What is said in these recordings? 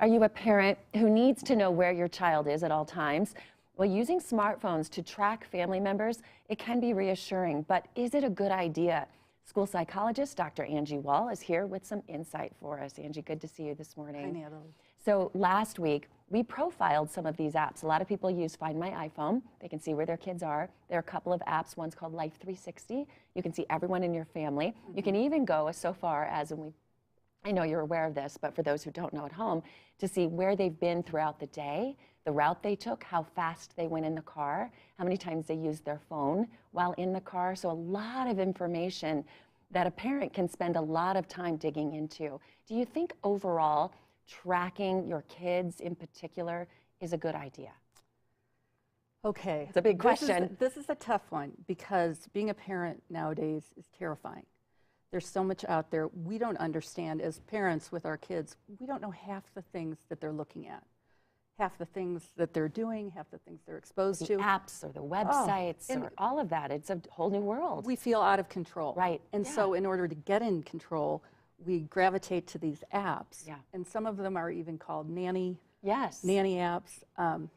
Are you a parent who needs to know where your child is at all times? Well, using smartphones to track family members, it can be reassuring, but is it a good idea? School psychologist Dr. Angie Wall is here with some insight for us. Angie, good to see you this morning. Hi, Natalie. So last week, we profiled some of these apps. A lot of people use Find My iPhone. They can see where their kids are. There are a couple of apps. One's called Life 360. You can see everyone in your family. You can even go so far as, I know you're aware of this, but for those who don't know at home, to see where they've been throughout the day, the route they took, how fast they went in the car, how many times they used their phone while in the car. So a lot of information that a parent can spend a lot of time digging into. Do you think overall tracking your kids in particular is a good idea? Okay. It's a big question. This is a tough one because being a parent nowadays is terrifying. There's so much out there we don't understand as parents with our kids. We don't know half the things that they're looking at, half the things that they're doing, half the things they're exposed The to. apps or the websites or all of that. It's a whole new world. We feel out of control. Right. And so in order to get in control, we gravitate to these apps. Yeah. And some of them are even called nanny Yes. apps,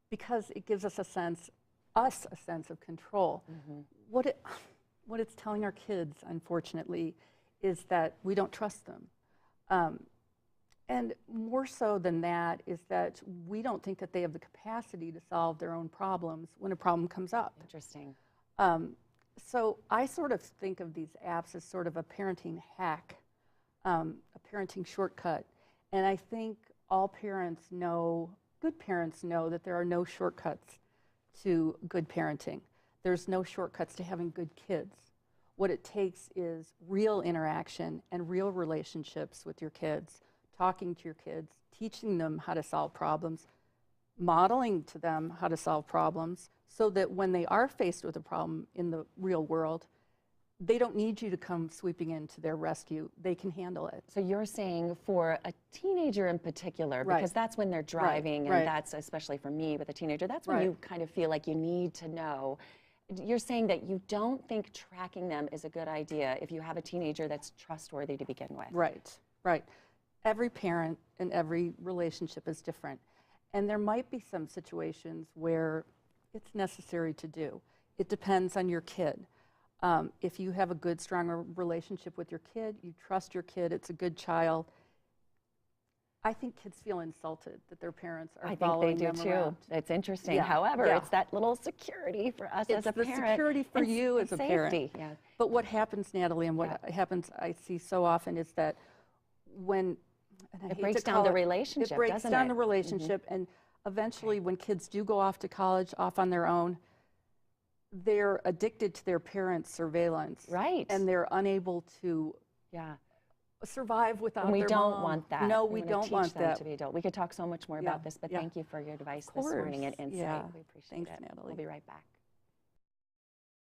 because it gives us a sense of control. What it's telling our kids, unfortunately, is that we don't trust them. And more so than that is that we don't think that they have the capacity to solve their own problems when a problem comes up. Interesting. So I sort of think of these apps as sort of a parenting hack, a parenting shortcut. And I think all parents know, good parents know that there are no shortcuts to good parenting. There's no shortcuts to having good kids. What it takes is real interaction and real relationships with your kids, talking to your kids, teaching them how to solve problems, modeling to them how to solve problems, so that when they are faced with a problem in the real world, they don't need you to come sweeping in to their rescue. They can handle it. So you're saying for a teenager in particular, because that's when they're driving, and that's especially for me with a teenager, that's when you kind of feel like you need to know. You're saying that you don't think tracking them is a good idea if you have a teenager that's trustworthy to begin with. Right. Every parent and every relationship is different. And there might be some situations where it's necessary to do. It depends on your kid. If you have a good, strong relationship with your kid, you trust your kid, it's a good child, I think kids feel insulted that their parents are following them around. I think they do too. It's interesting. However, it's that little security for us as a parent. It's the security for you as a parent. Yeah. But what happens, Natalie, and what happens I see so often is that when it breaks down the relationship, it breaks down the relationship, and eventually when kids do go off to college, off on their own, they're addicted to their parents' surveillance. Right. And they're unable to survive without their mom. We don't want that. No, we don't want that. To be adult. We could talk so much more about this, but thank you for your advice this morning and insight. We appreciate it. Thanks, Natalie. We'll be right back.